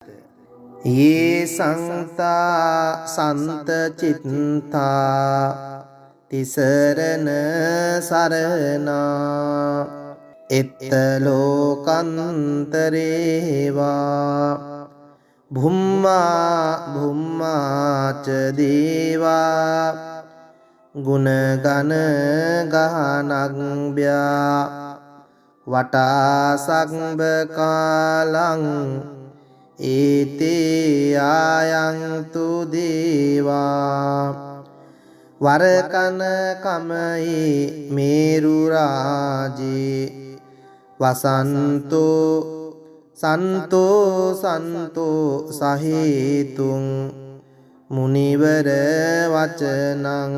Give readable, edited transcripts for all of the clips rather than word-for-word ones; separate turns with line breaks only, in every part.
ये संता संत चित्ता तिसरन सरना इत्त लोकंतरेवा भुम्मा भुम्मा च देवा गुणगण गहनज्ञा वटा संब कालं एते आयन्तु देवा वरकन कमये मेरुराजे वसन्तो सन्तो सन्तो सहेतुं मुनिवर वचनं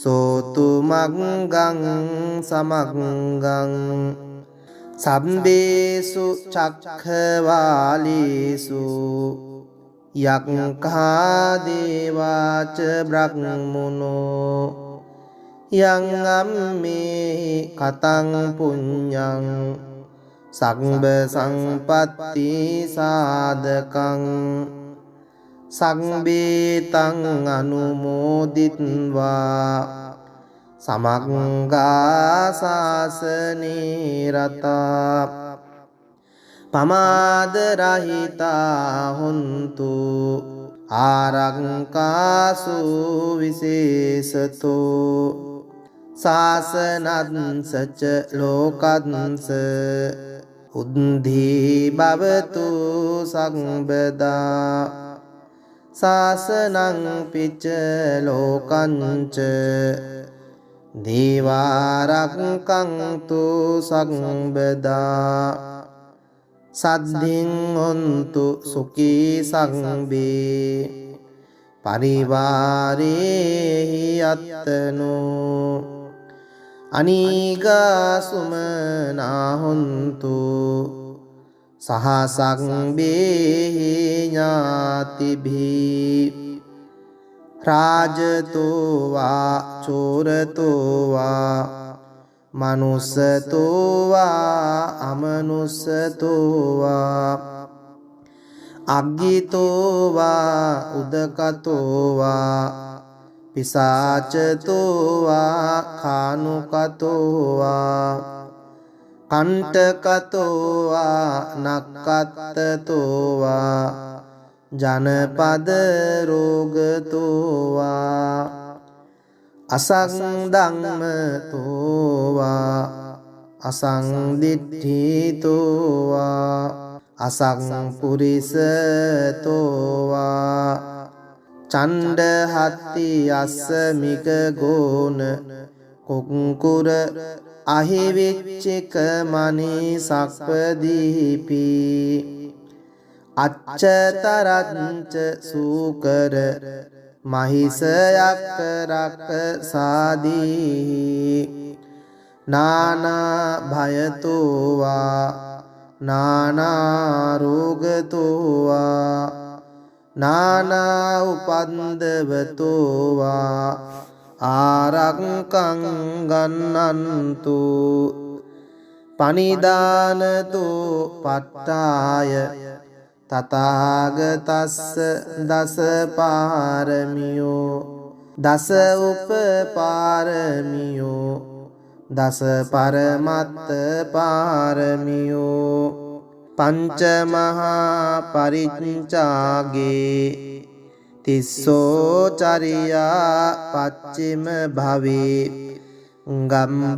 सोतु मग्गं समग्गं सब्बेषु चक्रवालेषु यज्ञदेवा च ब्रह्मणो यं अम्मे कतं पुण्यं सर्व संपत्ति साधकं सर्वेतं अनुमोदित्वा समग्गा शासने रता पमादरहिता हुन्तु आरङ्कासु विशेषतो शासनंस च लोकंस उद्धि भवतु सर्वदा शासनं पिच लोकञ्च देवारक्षन्तु सर्वदा सद्धिं होन्तु सुखी सर्वे परिवारे यत्तनो अनीगासुमना होन्तु सह सर्वे ज्ञातिभिः राजतो वा चोरतो वा मनुष्यतो वा अमनुष्यतो वा अज्ञितो वा उदकतो वा पिशाचतो वा खानुकतो वा कंटकतो वा नक्कत्तो वा जनपद रोगतो वा असंदम्मतो वा असंदिठितो वा असंपुरिसतो वा चंडहत्ति अस्मिक गोन कुंकुर अहिविच्चिक मणि सक्पदीपी अच्छतरंच सूकर महिषयक्रक सादी नाना भयतो वा नाना रोगतो वा नाना उपद्रवतो वा आरंकं गन्नन्तु पनिदानतो पट्टाय तथागतस्य दश पारमियो दश उपपारमियो दश परमत्त पारमियो पंच महापरिचागे तिस्सोचर्या पश्चिम भवे गंभावकंतिं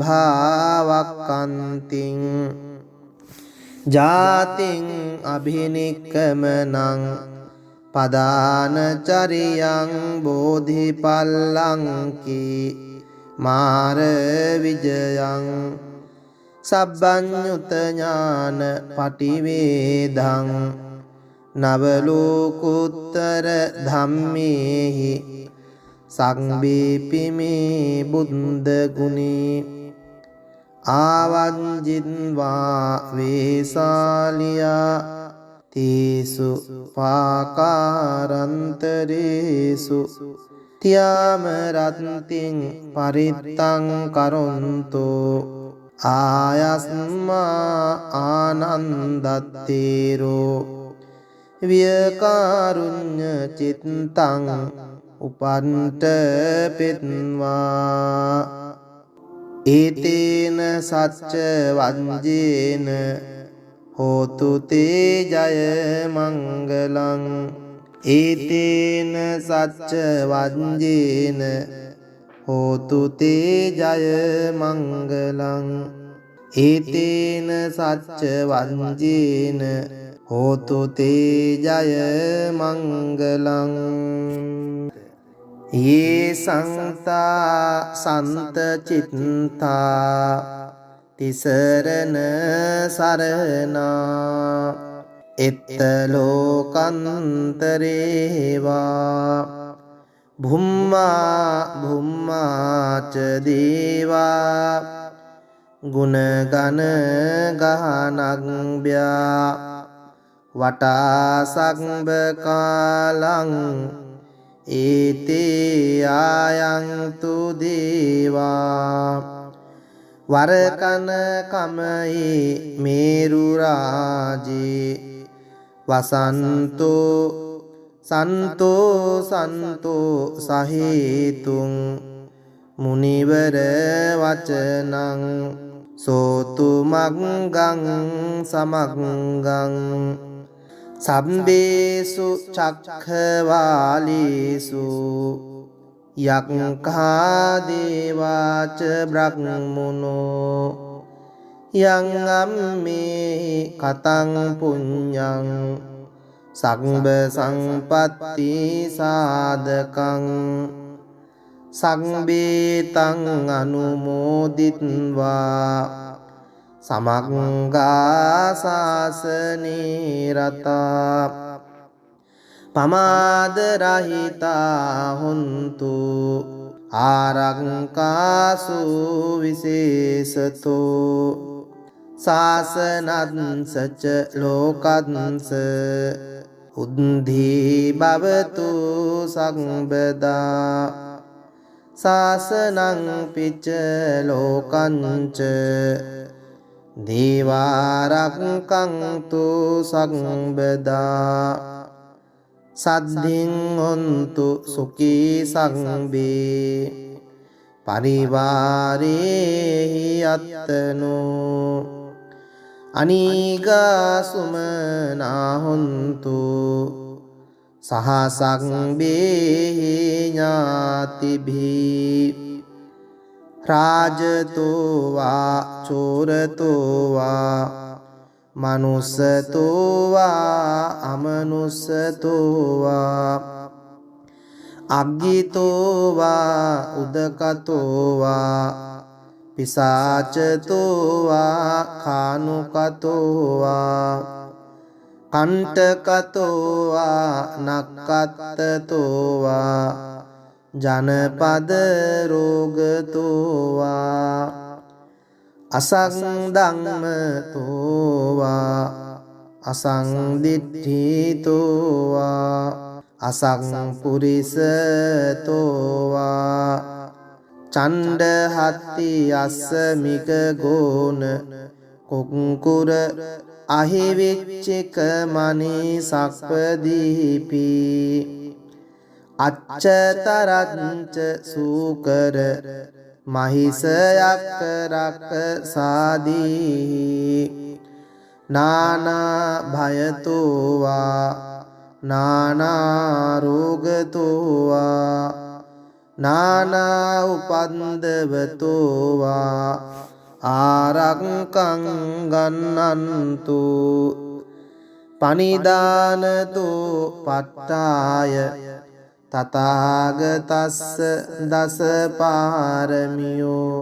जातिं अभिनिक्कमनं पदानचर्यं बोधिपल्लंकी मार विजयं सब्बन्युत ज्ञान पटिवेदं नवलोकोत्तर धम्मेहि संवेपि मे बुद्ध गुणे आवज्जिन्वा वेशालिया तेषु पाकारन्तरेषु त्यामरन्तिं परित्तं करोन्तु आयस्मा आनन्दतेरो වියකාරුඤ්ඤ චිත්තං උපන්ත පෙත්වා ඒතේන සච්ච වංජේන හෝතු තේ ජය මංගලං ඒතේන සච්ච වංජේන හෝතු තේ ජය මංගලං ඒතේන සච්ච වංජේන හෝතු තේ ජය මංගලං ये සංතා සන්ත චිත්තා තිසරණ සරණා එත්ත ලෝකන්තරේවා භුම්මා භුම්මාච දේවා ගුණගන ගහනග්භ්‍යා වටා සග්බ කාලං ඒතේ ආයන්තු දේවා වරකන කමයි මේරු රාජේ වසන්තෝ සන්තෝ සන්තෝ සහේතුං මුනිවර වචනං සෝතු මග්ගං සමග්ගං සම්බේසු චක්ඛවාලේසු යක්ඛා දේවාච බ්‍රහ්මනෝ යං අම්මේ කතං පුඤ්ඤං සග්බ සංපත්ති සාධකං සග්බේතං අනුමෝදිත්වා සමග්ගා සාසනේ රතා පමාද රහිතා හොන්තු ආරක්කාසු විශේෂතෝ සාසනංසච ලෝකංස උද්ධි භවතු සම්බදා සාසනං පිච්ච ලෝකංච දේවාරක්ඛන්තු සම්බදා සද්ධින් හොන්තු සුඛී සම්බේ පරිවාරේහි අත්තනෝ අනීගා සුමනා හොන්තු සහ සම්බේහි ඥාතිභී රාජතෝ වා චෝරතෝ වා මනුස්සතෝ වා අමනුස්සතෝ වා අග්ගිතෝ වා උදකතෝ වා පිසාචතෝ වා කානුකතෝ වා කණ්ඨකතෝ වා නක්කත්තතෝ වා ජනපද රෝගතෝවා අසංධම්මතෝවා අසංදිට්ඨිතෝවා අසංපුරිසතෝවා චණ්ඩහත්ති අස්සමික ගෝන කුක්කුර අහිවිච්චික මනී සක්පදීපී අච්චතරංච සූකර මහිසයක් රක්ක සාදී නානා භයතෝවා නානා රෝගතෝවා නානා උපන්දවතෝවා ආරක්කං ගන්නන්තු පනිදානතෝ පට්ඨාය තථාගතස්ස දස පාරමියෝ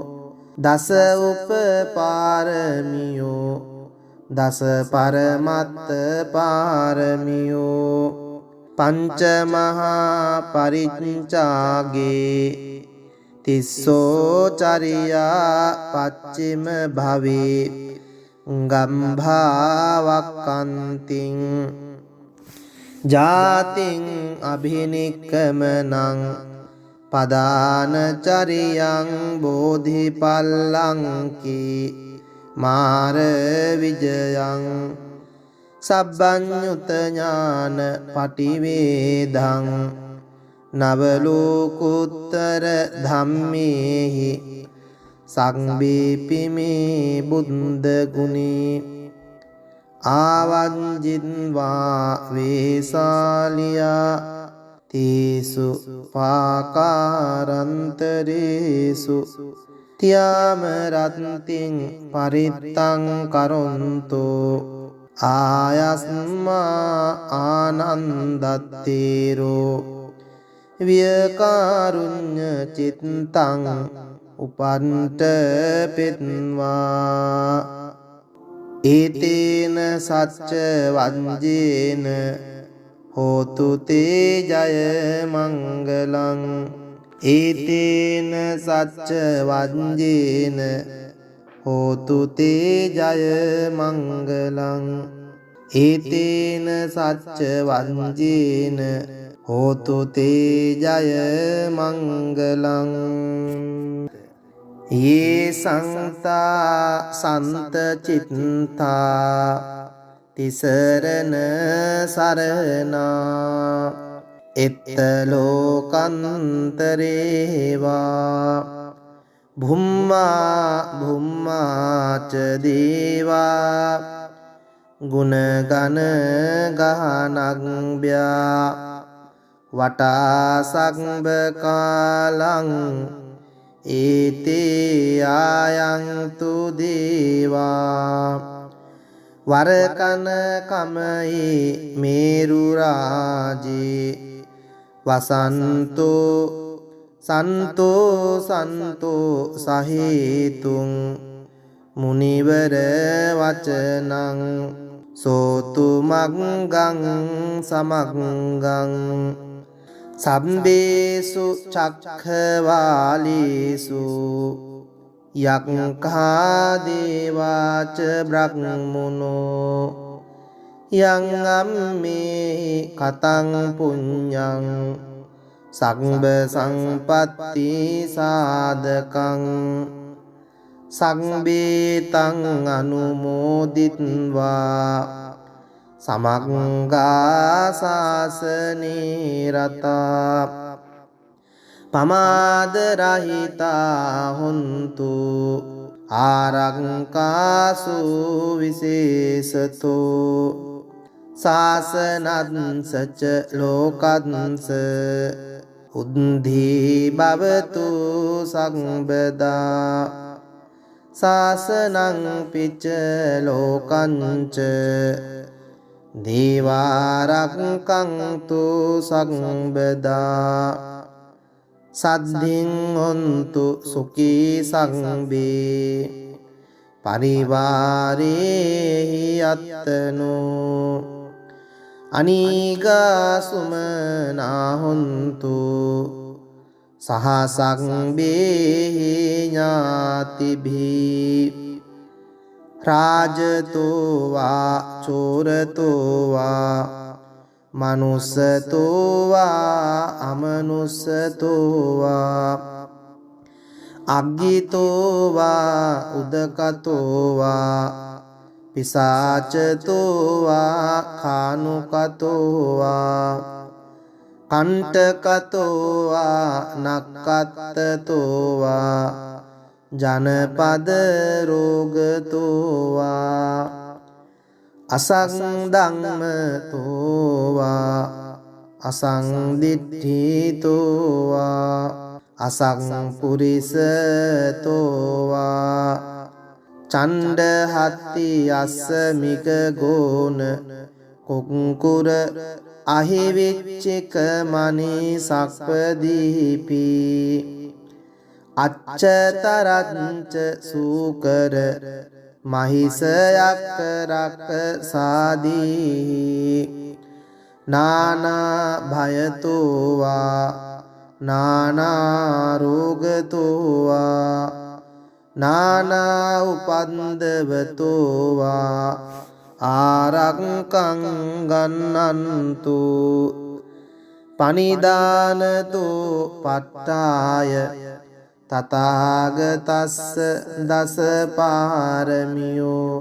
දස උපපාරමියෝ දස පරමත්ත පාරමියෝ පංච මහා පරිච්ඡාගේ තිස්සෝ චරියා පච්චිම භවේ ගම්භාවක්කන්තිං ජාතින් අභිනික්කමනං පදානචරියං බෝධිපල්ලංකි මාර විජයං සබ්බඤ්ඤුත ඥාන පටිවේදං නවලෝකුත්තර ධම්මේහි සංබේපිමේ බුද්ධ ගුණේ ආවංජින්වා වේසාලියා තීසු පාකාරන්තරේසු තියාම රත්තිං පරිත්තං කරොන්තෝ ආයස්මා ආනන්දත්තේරෝ වියකාරුඤ්ඤ චිත්තං උපන්ත පෙත්වා ඒතේන සච්ච වංජේන හෝතු තේ ජය මංගලං ඒතේන සච්ච වංජේන හෝතු තේ ජය මංගලං ඒතේන සච්ච වංජේන හෝතු තේ ජය මංගලං ये සංතා සන්ත චිත්තා තිසරණ සරණා එත්ත ලෝකන්තරේවා භුම්මා භුම්මාච දේවා ගුණගන ගහනග්භ්‍යා වටා සග්බ කාලං ඒතේ ආයන්තු දේවා වරකන කමයි මේරු රාජේ වසන්තෝ සන්තෝ සන්තෝ සහේතුං මුනිවර වචනං සෝතු මග්ගං සමග්ගං සම්බේසු චක්ඛවාලීසු යක්ඛා දේවාච බ්‍රහ්මනෝ යං අම්මේ කතං පුඤ්ඤං සග්බ සංපත්ති සාධකං සංබේතං අනුමෝදිත්වා සමග්ගා සාසනේ රතා පමාද රහිතා හොන්තු ආරක්කාසු විශේෂතෝ සාසනංසච ලෝකංස උද්ධි භවතු සම්බදා සාසනං පිච්ච ලෝකංච දේවාරක්ඛන්තු සම්බදා සද්ධින් හොන්තු සුඛී සංබේ පරිවාරේහි අත්තනෝ අනීගා සුමනා හොන්තු සහ සංබේහි ඥාතිභී රාජතෝ වා චෝරතෝ වා මනුස්සතෝ වා අමනුස්සතෝ වා අග්ගිතෝ වා උදකතෝ වා පිසාචතෝ වා කානුකතෝ වා කණ්ඨකතෝ වා නක්කත්තතෝ වා ජනපද රෝගතෝවා අසංධම්මතෝවා අසංදිට්ඨිතෝවා අසංපුරිසතෝවා චණ්ඩහත්ති අස්සමික ගෝන කුක්කුර අහිවිච්චික මනී සක්පදීපී අච්චතරංච සූකර මහිසයක් රක්ක සාදී නානා භයතෝවා නානා රෝගතෝවා නානා උපන්දවතෝවා ආරක්කං ගන්නන්තු පනිදානතෝ පට්ඨාය තථාගතස්ස දස පාරමියෝ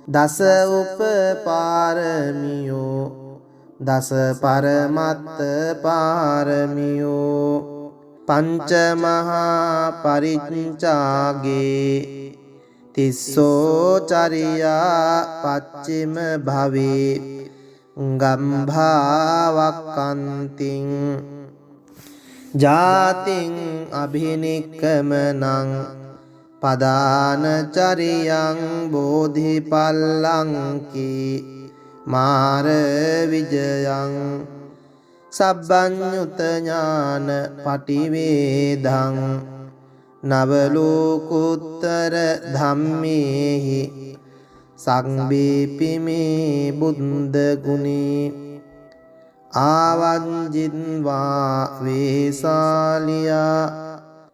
දස උපපාරමියෝ දස පරමත්ත පාරමියෝ පංච මහා පරිච්ඡාගේ තිස්සෝ චරියා පච්චිම භවේ ගම්භාවක්කන්තිං ජාතිං අභිනික්කමනං පදානචරියං බෝධිපල්ලංකී මාර විජයං සබ්බඤ්ඤුත ඥාන පටිවේදං නවලෝකුත්තර ධම්මේහි සංබීපිමේ බුද්ධ ගුණේ ආවංජින්වා වේසාලියා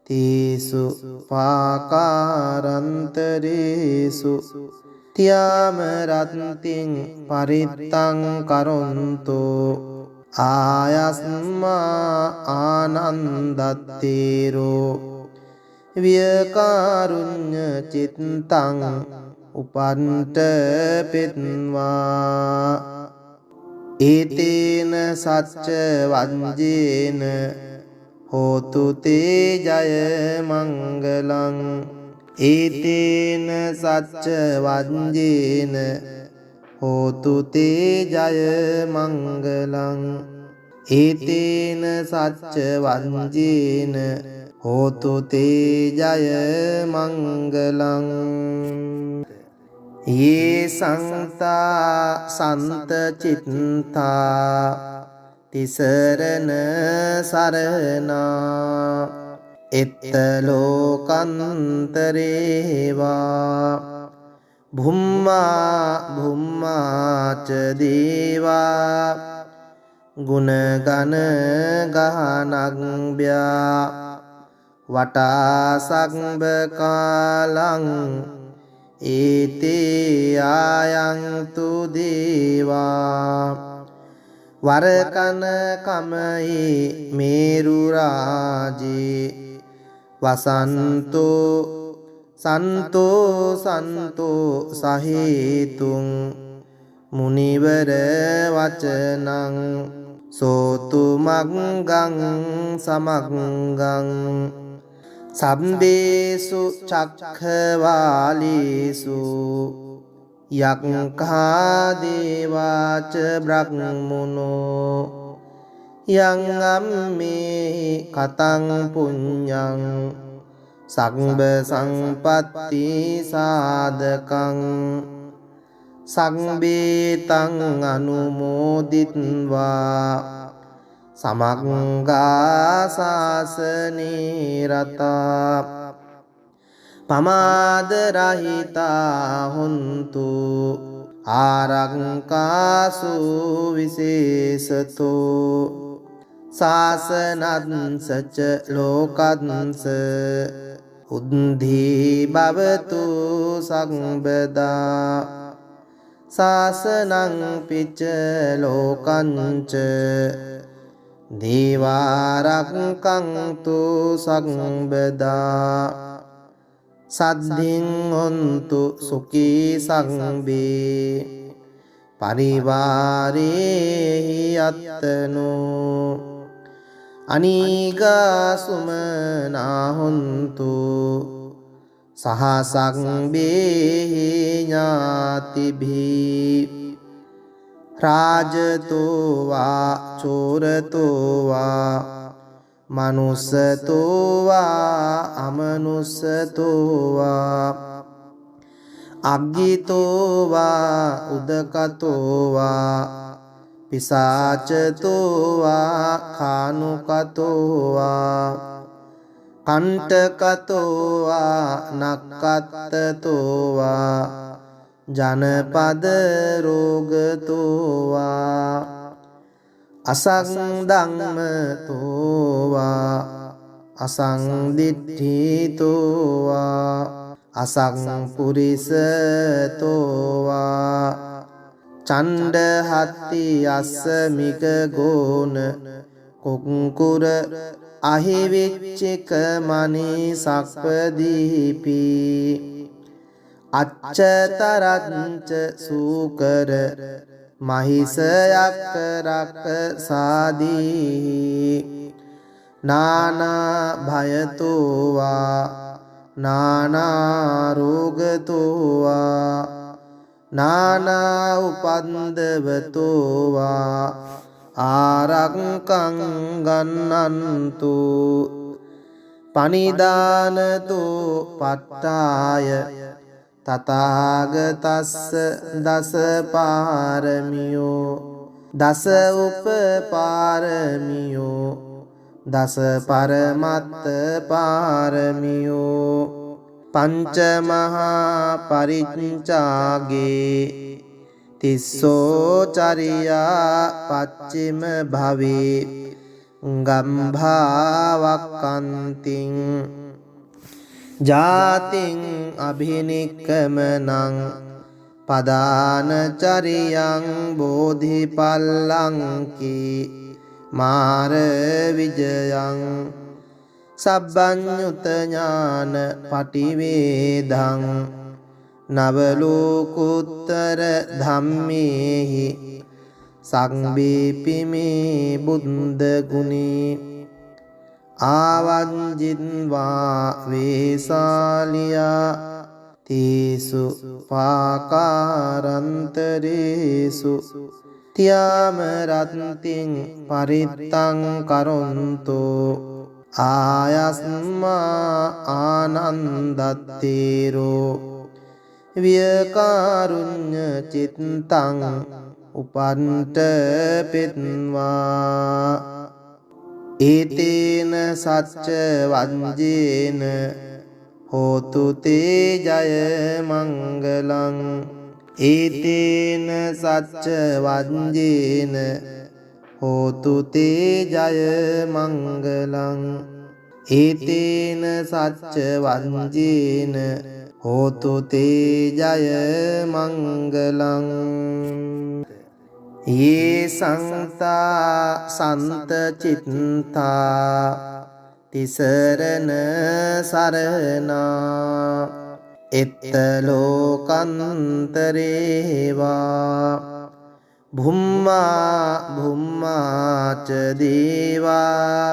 තීසු පාකාරන්තරේසු තියාම රත්තිං පරිත්තං කරොන්තෝ ආයස්මා ආනන්දත්තේරෝ වියකාරුඤ්ඤ චිත්තං උපන්ත පෙත්වා ඒතේන සච්ච වංජේන හෝතු තේ ජය මංගලං ඒතේන සච්ච වංජේන හෝතු තේ ජය මංගලං ඒතේන සච්ච වංජේන හෝතු තේ ජය මංගලං ये සංතා සන්ත චිත්තා තිසරණ සරණා එත්ත ලෝකන්තරේවා භුම්මා භුම්මාච දේවා ගුණගන ගහනග්භ්‍යා වටා සග්බ කාලං ඒතේ ආයන්තු දේවා වරකන කමයි මේරු රාජේ වසන්තෝ සන්තෝ සන්තෝ සහේතුං මුනිවර වචනං සෝතු මග්ගං සමග්ගං සම්බේසු චක්ඛවාලීසු යක්ඛා දේවාච බ්‍රහ්මනෝ යං අම්මේ කතං පුඤ්ඤං සග්බ සංපත්ති සාධකං සංබේතං අනුමෝදිත්වා සමග්ගා සාසනේ රතා පමාද රහිතා හොන්තු ආරක්කාසු විශේෂතෝ සාසනංසච ලෝකංස උද්ධි භවතු සංබදා සාසනං පිච්ච ලෝකංච දේවාරක්ඛන්තු සංබදා සද්ධින් හොන්තු සුඛී සංබේ පරිවාරේහි අත්තනෝ අනීගා සුමනා හොන්තු සහ සංබේහි ඥාතිභී රාජතෝ වා චෝරතෝ වා මනුස්සතෝ වා අමනුස්සතෝ වා අග්ගිතෝ වා උදකතෝ වා පිසාචතෝ වා කානුකතෝ වා කණ්ඨකතෝ වා නක්කත්තතෝ වා ජනපද රෝගතෝවා අසංධම්මතෝවා අසංදිට්ඨිතෝවා අසංපුරිසතෝවා චණ්ඩහත්ති අස්සමික ගෝන කුක්කුර අහිවිච්චික මනි සක්පදීපි අච්චතරංච සූකර මහිසයක් රක්ක සාදී නානා භයතෝවා නානා රෝගතෝවා නානා උපන්දවතෝවා ආරක්කං ගන්නන්තු පනිදානතෝ පට්ඨාය තථාගතස්ස දස පාරමියෝ දස උපපාරමියෝ දස පරමත්ත පාරමියෝ පංච මහා පරිච්ඡාගේ තිස්සෝ චරියා පච්චිම භවේ ගම්භාවක්කන්තිං ජාතිං අභිනික්කමනං පදානචරියං බෝධිපල්ලංකී මාර විජයං සබ්බඤ්ඤුත ඥාන පටිවේදං නවලෝකුත්තර ධම්මේහි සංබීපිමේ බුද්ධ ගුණේ ආවංජින්වා වේසාලියා තීසු පාකාරන්තරේසු තියාම රත්තිං පරිත්තං කරොන්තෝ ආයස්මා ආනන්දත්තේරෝ වියකාරුඤ්ඤ චිත්තං උපන්ත පෙත්වා ඒතේන සච්ච වංජේන හෝතු තේ ජය මංගලං ඒතේන සච්ච වංජේන හෝතු තේ ජය මංගලං ඒතේන සච්ච වංජේන හෝතු තේ ජය මංගලං ये සංතා සන්ත චිත්තා තිසරණ සරණා එත්ත ලෝකන්තරේවා භුම්මා භුම්මාච දේවා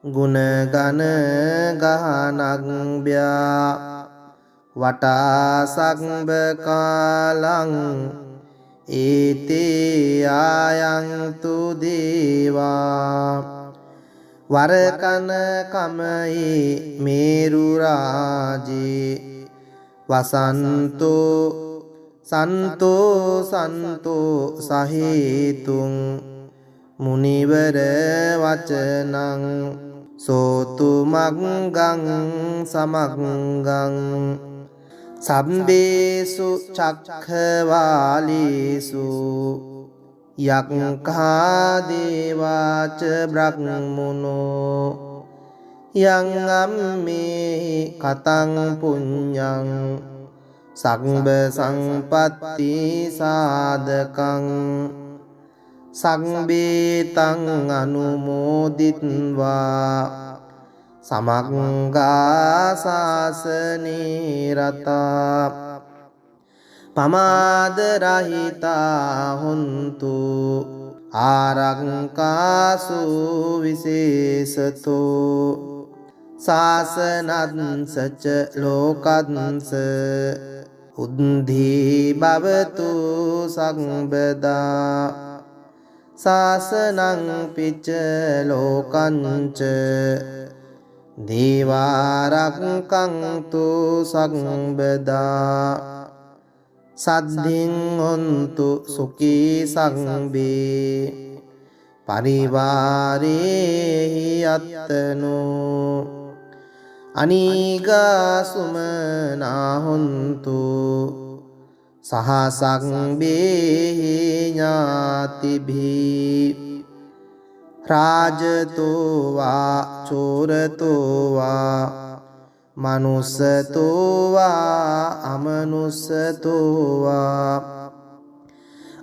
ගුණගන ගහනග්භ්‍යා වටා සග්බ කාලං ඒතේ ආයන්තු දේවා වරකන කමයි මේරු රාජේ වසන්තෝ සන්තෝ සන්තෝ සහේතුං මුනිවර වචනං සෝතු මග්ගං සමග්ගං සම්බේසු චක්ඛවාලීසු යක්ඛා දේවාච බ්‍රහ්මනෝ යං අම්මේ කතං පුඤ්ඤං සග්බ සංපත්ති සාධකං සංබේතං අනුමෝදිත්වා සමග්ගා සාසනේ රතා පමාද රහිතා හොන්තු ආරක්කාසු විශේෂතෝ සාසනංසච ලෝකංස උද්ධි භවතු සංබදා සාසනං පිච්ච ලෝකංච දේවාරක්ඛන්තු සංබදා සද්ධින් හොන්තු සුඛී සංබේ පරිවාරේහි අත්තනෝ අනීගා සුමනා හොන්තු සහ සංබේහි ඥාතිභී රාජතෝ වා චෝරතෝ වා මනුස්සතෝ වා අමනුස්සතෝ වා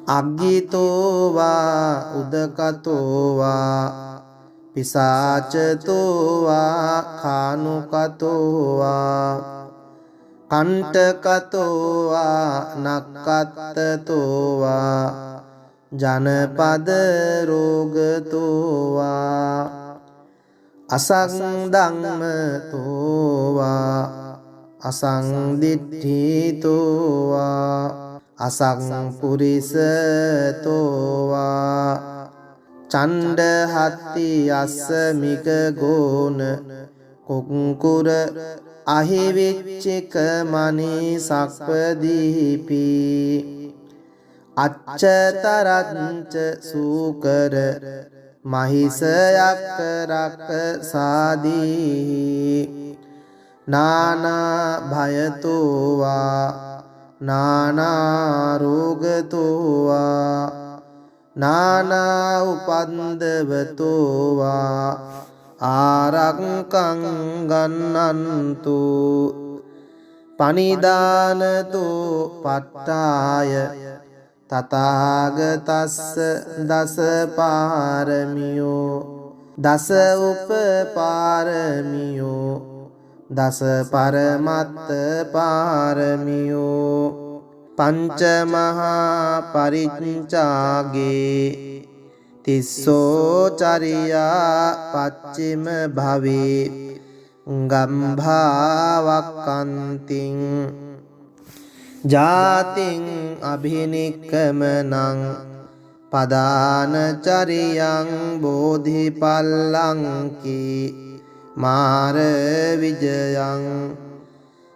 අග්ගිතෝ වා උදකතෝ වා පිසාචතෝ වා කානුකතෝ වා කණ්ඨකතෝවා නක්කත්තතෝවා ජනපද රෝගතෝවා අසංධම්මතෝවා අසංදිට්ඨිතෝවා අසංපුරිසතෝවා චණ්ඩහත්ති අස්සමික ගෝන කුංකුර අහිවිච්චික මනී සක්පදීපි අච්චතරච්ච සූකර මහිසයක් රක්ක සාදී නානා භයතෝවා නානා රෝගතෝවා නානා උපන්දවතෝවා ආරක්කං ගන්නන්තු පනිදානතෝ පට්ඨාය තථාගතස්ස දස පාරමියෝ දස උපපාරමියෝ දස පරමත්ත පාරමියෝ පංච මහා පරිච්ඡාගේ තිස්සෝ චරියා පච්චිම භවේ ගම්භාවක්කන්තිං ජාතිං අභිනික්කමනං පදානචරියං බෝධිපල්ලංකී මාර විජයං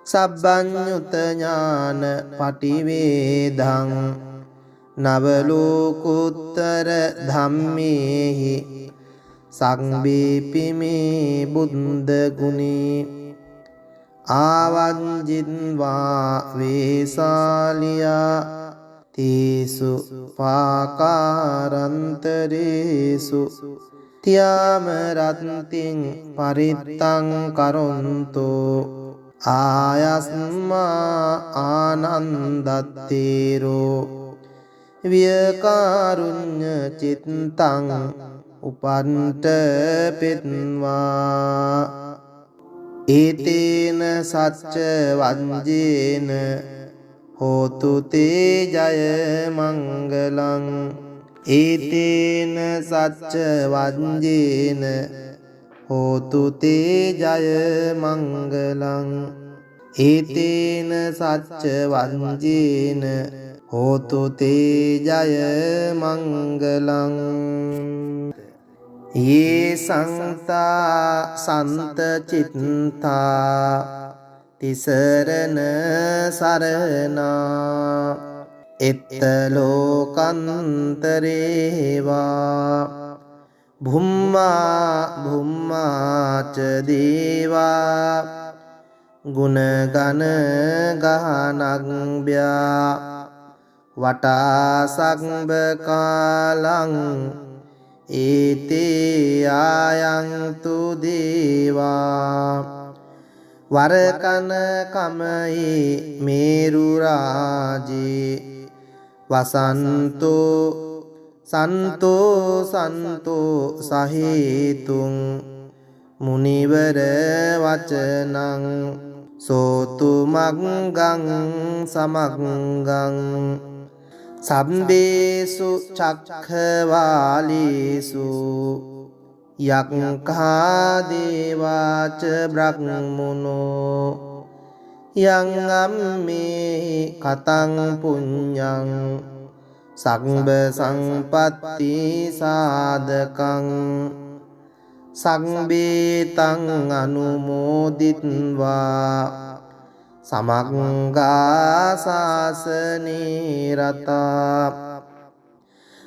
සබ්බඤ්ඤුත ඥාන පටිවේදං නවලෝකුත්තර ධම්මේහි සංබීපිමේ බුද්ධ ගුණේ ආවංජින්වා වේසාලියා තීසු පාකාරන්තරේසු තියාම රත්තිං පරිත්තං කරොන්තෝ ආයස්මා ආනන්දත්තේරෝ වියකාරුඤ්ඤ චිත්තං උපන්ට පෙත්වා ඒතේන සච්ච වංජේන හෝතු තේ ජය මංගලං ඒතේන සච්ච වංජේන හෝතු තේ ජය මංගලං ඒතේන සච්ච වංජේන හෝතු තේ ජය මංගලං ये සංතා සන්ත චිත්තා තිසරණ සරණා එත්ත ලෝකන්තරේවා භුම්මා භුම්මාච දේවා ගුණගන ගහනග්භ්‍යා වටා සග්බ කාලං ඒතේ ආයන්තු දේවා වරකන කමයි මේරු රාජේ වසන්තෝ සන්තෝ සන්තෝ සහේතුං මුනිවර වචනං සෝතු මග්ගං සමග්ගං සම්බේසු චක්ඛවාලීසු යක්ඛා දේවාච බ්‍රහ්මනෝ යං අම්මේ කතං පුඤ්ඤං සග්බ සංපත්ති සාධකං සංබේතං අනුමෝදිත්වා සමග්ගා සාසනේ රතා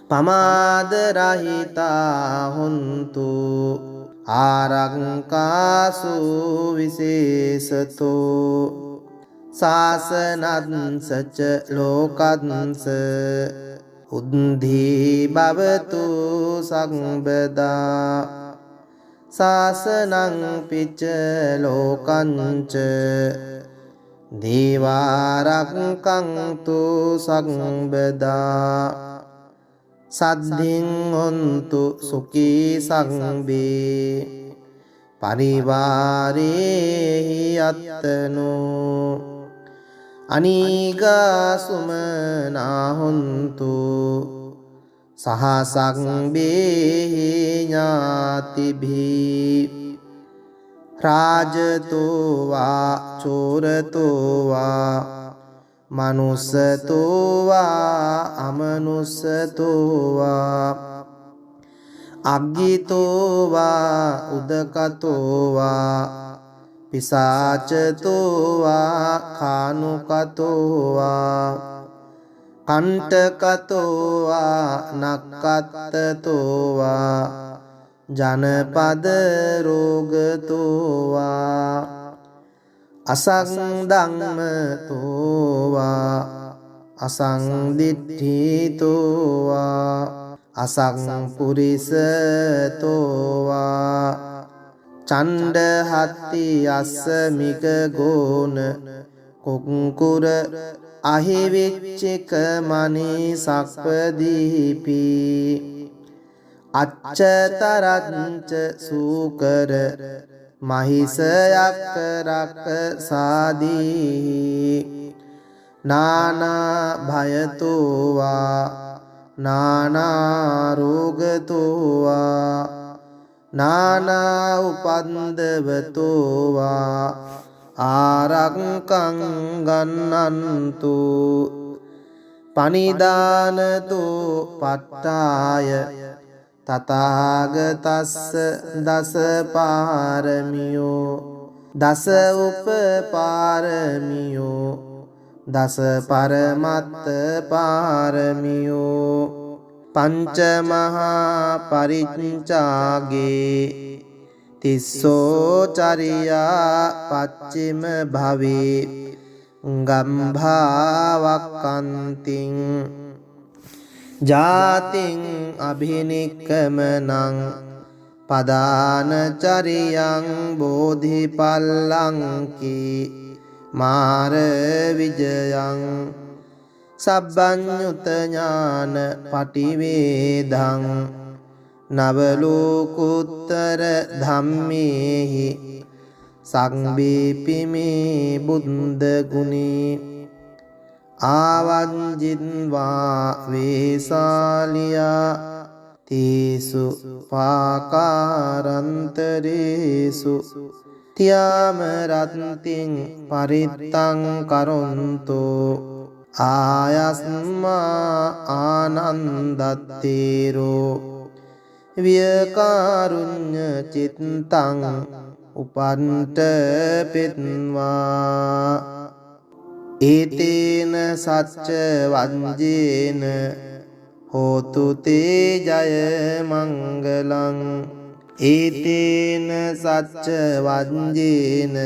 පමාද රහිතා හොන්තු ආරක්කාසු විශේෂතෝ සාසනංසච ලෝකංස උද්ධි භවතු සංබදා සාසනං පිච්ච ලෝකංච දේවාරක්ඛන්තු සංබදා සද්ධින් හොන්තු සුඛී සංබේ පරිවාරේහි අත්තනෝ අනීගා සුමනා හොන්තු සහසංබේහි ඥාතිභී රාජතෝවා චෝරතෝවා මනුස්සතෝවා අමනුස්සතෝවා අග්ගිතෝවා උදකතෝවා පිසාචතෝවා කානුකතෝවා කණ්ඨකතෝවා නක්කත්තතෝවා ජනපද රෝගතෝවා අසංධම්මතෝවා අසංදිට්ඨිතෝවා අසංපුරිසතෝවා චණ්ඩහත්ති අස්සමික ගෝන කුක්කුර අහිවිච්චික මනී සක්පදීපි අච්චතරච්ච සූකර මහිසයක් රක්ක සාදී නානා භයතෝවා නානා රෝගතෝවා නානා උපන්දවතෝවා ආරක්කං ගන්නන්තු පනිදානතෝ පට්ඨාය තථාගතස්ස දස පාරමියෝ දස උපපාරමියෝ දස පරමත්ත පාරමියෝ පංච මහා පරිච්ඡාගේ තිස්සෝ චරියා පච්චිම භවේ ගම්භාවක්කන්තිං ජාතිං අභිනික්කමනං පදානචරියං බෝධිපල්ලංකී මාර විජයං සබ්බඤ්ඤුත ඥාන පටිවේදං නවලෝකුත්තර ධම්මේහි සංබීපිමේ බුද්ධ ගුණේ ආවංජින්වා වේසාලියා තීසු පාකාරන්තරේසු තියාම රත්තිං පරිත්තං කරොන්තෝ ආයස්මා ආනන්දත්තේරෝ වියකාරුඤ්ඤ චිත්තං උපන්ට පෙත්වා ඒතේන සච්ච වංජේන හෝතු තේ ජය මංගලං ඒතේන සච්ච වංජේන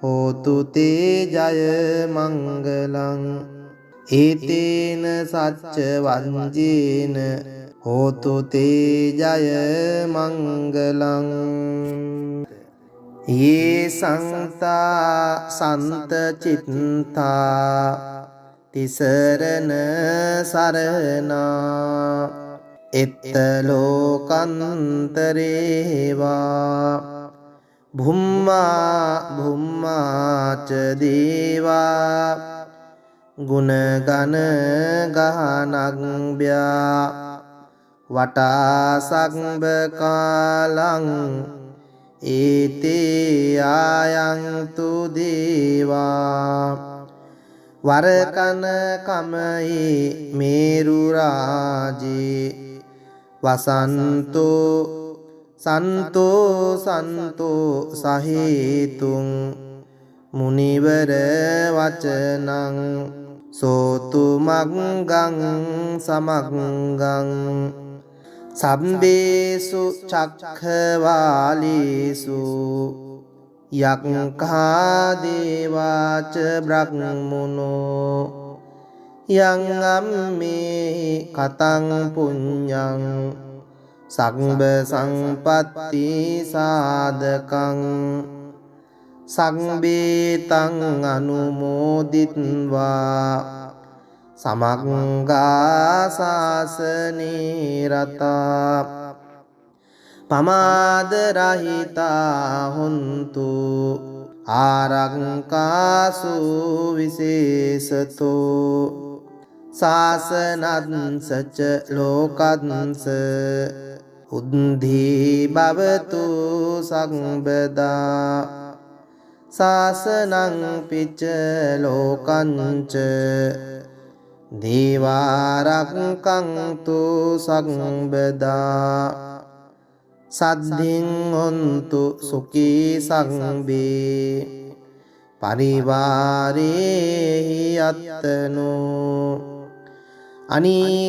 හෝතු තේ ජය මංගලං ඒතේන සච්ච වංජේන හෝතු තේ ජය මංගලං ये संता संत चित्ता तिसरन सरना इत्तलोकंतरेवा भुम्मा भुम्मा च देवा गुणगण गहनग्भ्या वटा संबकालं ඒතේ ආයන්තු දේවා වරකන කමයි මේරු රාජේ වසන්තෝ සන්තෝ සන්තෝ සහේතුං මුනිවර වචනං සෝතු මග්ගං සමග්ගං සම්බේසු චක්ඛවාලීසු යක්ඛා දේවාච බ්‍රහ්මනෝ යං අම්මේ කතං පුඤ්ඤං සග්බ සංපත්ති සාධකං සංබේතං අනුමෝදිත්වා සමග්ගා සාසනේ රතා පමාද රහිතා හොන්තු ආරංකාසු විශේෂතෝ සාසනංසච ලෝකංස උද්ධී භවතු සංබදා සාසනං පිච්ච ලෝකංච දේවාරක්ඛන්තු සංබදා සද්ධින් හොන්තු සුඛී සංබේ පරිවාරේහි අත්තනෝ අනීගාසුමනා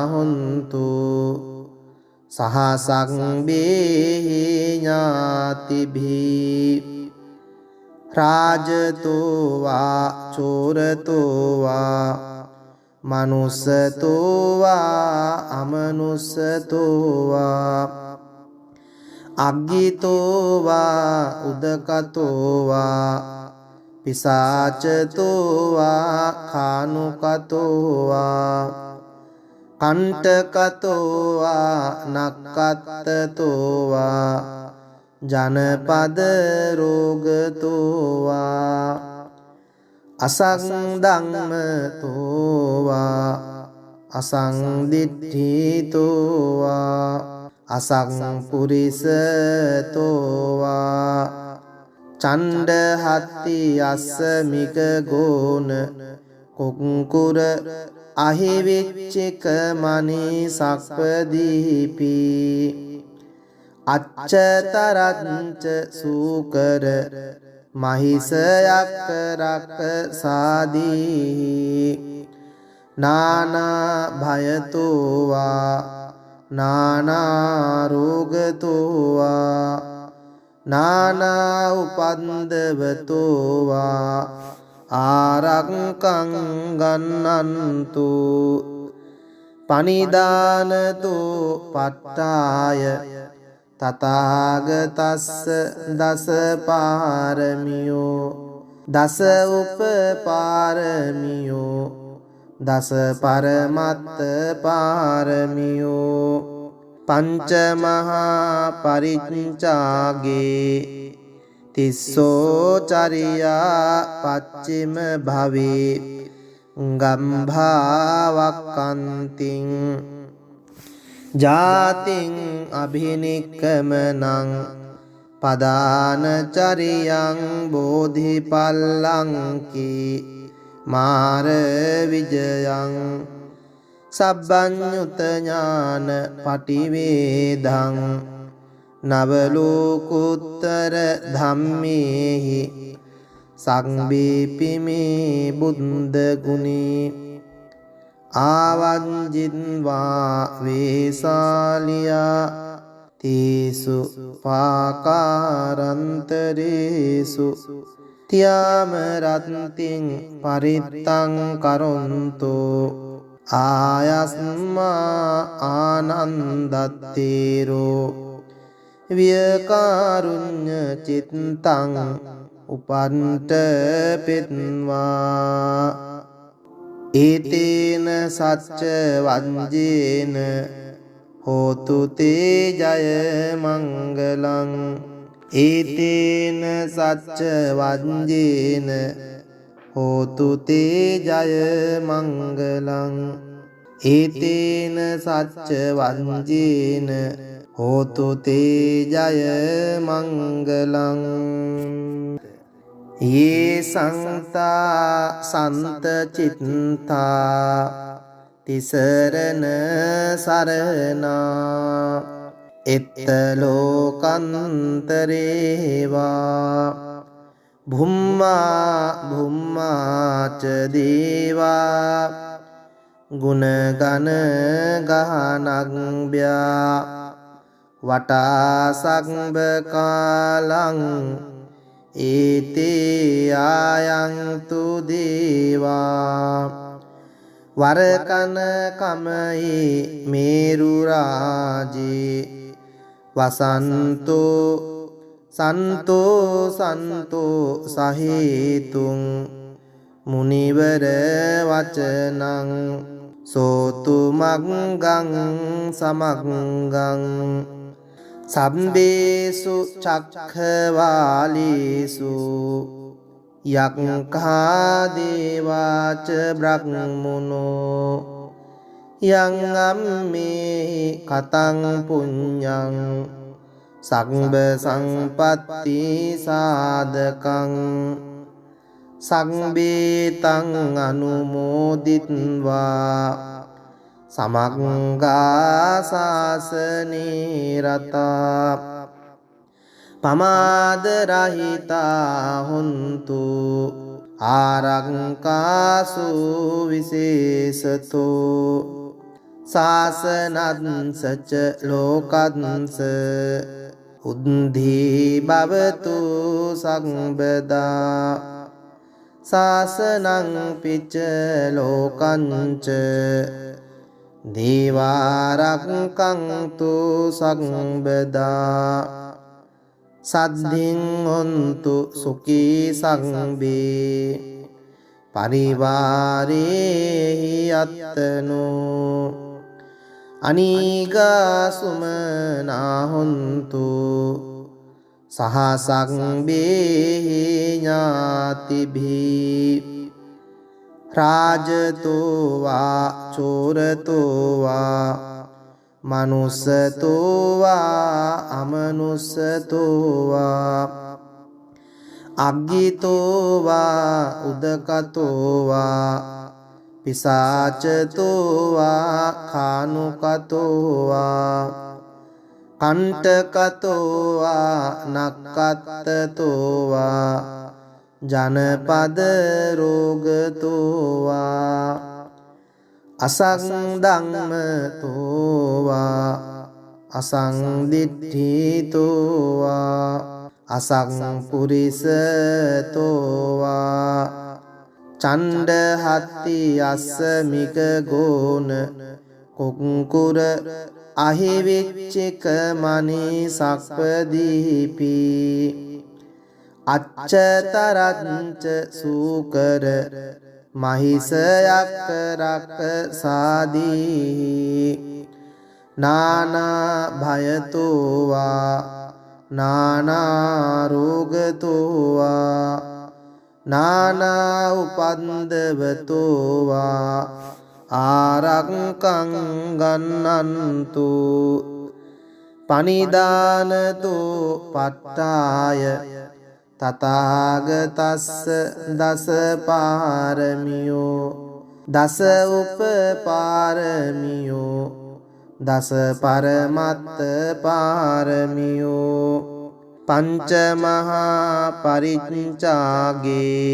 හොන්තු සහ සංබේහි ඥාතිභී රාජතෝ වා චෝරතෝ වා මනුස්සතෝ වා අමනුස්සතෝ වා අග්ගිතෝ වා උදකතෝ වා පිසාචතෝ වා කානුකතෝ වා කණ්ඨකතෝ වා නක්කත්තතෝ වා ජනපද රෝගතෝ වා අසංධම්මතෝ වා අසංදිට්ඨිතෝ වා අසංපුරිසතෝ වා චණ්ඩහත්ති අස්සමික ගෝන කුක්කුර අහිවිච්චික මනී සක්පදීපි අච්චතරංච සූකර මහිසයක් රක්ක සාදී නානා භයතෝ වා නානා රෝගතෝ වා නානා උපන්දවතෝ වා ආරක්ඛං ගන්නන්තු පනිදානතෝ පට්ඨාය තථාගතස්ස දස පාරමියෝ දස උපපාරමියෝ දස පරමත්ත පාරමියෝ පංච මහා පරිච්ඡාගේ තිස්සෝ චරියා පච්චිම භවේ ගම්භාවක්ඛන්තිං ජාතින් අභිනික්කමනං පදානචරියං බෝධිපල්ලංකි මාර විජයං සබ්බඤ්ඤුත ඥාන පටිවේදං නවලෝකුත්තර ධම්මේහි සංබීපිමේ බුද්ධ ගුණේ ආවංජින්වා වේසාලියා තීසු පාකාරන්තරේසු තියාම රත්තිං පරිත්තං කරොන්තෝ ආයස්මා ආනන්දත්තේරෝ වියකාරුඤ්ඤ චිත්තං උපන්ත පෙත්වා ඒතේන සච්ච වංජේන හෝතු තේ ජය මංගලං ඒතේන සච්ච වංජේන හෝතු තේ ජය මංගලං ඒතේන සච්ච වංජේන හෝතු තේ ජය මංගලං ये संता संत चित्ता तिसरन सरना इत्तलोकंतरेवा भुम्मा भुम्मा च देवा गुणगण गहनज्ञा वटा संबकालं ඒතේ ආයන්තු දේවා වරකන කමයි මේරු රාජේ වසන්තෝ සන්තෝ සන්තෝ සහේතුං මුනිවර වචනං සෝතු මග්ගං සමග්ගං සබ්බේසු චක්ඛවාලේසු යක්ඛා දේවාච බ්‍රහ්මනෝ යං අම්මේ කතං පුඤ්ඤං සග්බ සංපත්ති සාධකං සග්බේතං අනුමෝදිත්වා සමග්ගා සාසනේ රතා පමාද රහිතා හොන්තු ආරක්කාසු විශේෂතෝ සාසනංසච ලෝකංස උද්ධි භවතු සම්බදා සාසනං පිච්ච ලෝකංච දේවාරක්ඛන්තු සම්බදා සද්ධින් හොන්තු සුඛී සම්බේ පරිවාරේහි අත්තනෝ අනීගා සුමනා හොන්තු සහ සම්බේහි ඥාතිභී රාජතෝ වා චෝරතෝ වා මනුස්සතෝ වා අමනුස්සතෝ වා අග්ගිතෝ වා උදකතෝ වා පිසාචතෝ වා කානුකතෝ වා කණ්ඨකතෝ වා නක්කත්තතෝ වා ජනපද රෝගතෝ වා අසංධම්මතෝ වා අසංදිට්ඨිතෝ වා අසංපුරිසතෝ වා චණ්ඩහත්ති අස්සමික ගෝන කුක්කුර අහිවිච්චික මනී සක්පදීපි අච්චතරංච සූකර මහිසයක් රක්ක සාදී නානා භයතෝ වා නානා රෝගතෝ වා නානා උපන්දවතෝ වා ආරක්ඛං ගන්නන්තු පනිදානතෝ පට්ඨාය තථාගතස්ස දස පාරමියෝ දස උපපාරමියෝ දස පරමත්ත පාරමියෝ පංච මහා පරිච්ඡාගේ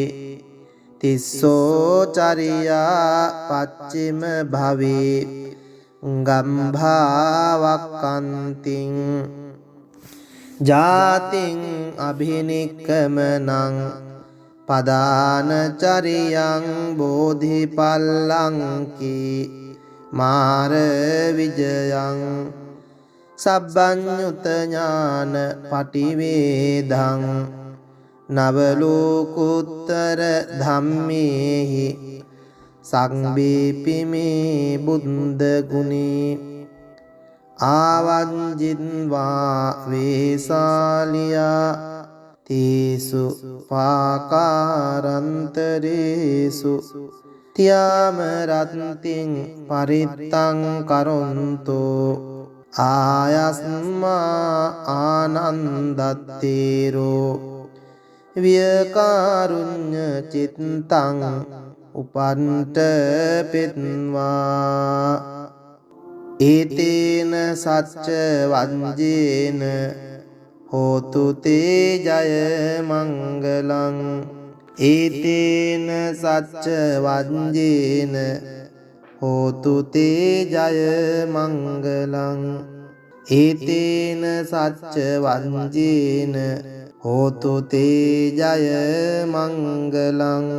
තිස්සෝ චරියා පච්චිම භවේ ගම්භාවක්කන්තිං ජාතින් අභිනික්කමනං පදානචරියං බෝධිපල්ලංකී මාර විජයං සබ්බඤ්ඤුත ඥාන පටිවේදං නවලෝකුත්තර ධම්මේහි සංබීපිමේ බුද්ධ ගුණේ ආවංජින්වා වේසාලියා තීසු පාකාරන්තරේසු තියාම රත්තිං පරිත්තං කරොන්තෝ ආයස්මා ආනන්දත්තේරෝ වියකාරුඤ්ඤ චිත්තං උපන්ත පෙත්වා ඒතේන සච්ච වංජේන හෝතු තේ ජය මංගලං ඒතේන සච්ච වංජේන හෝතු තේ ජය මංගලං ඒතේන සච්ච වංජේන හෝතු තේ ජය මංගලං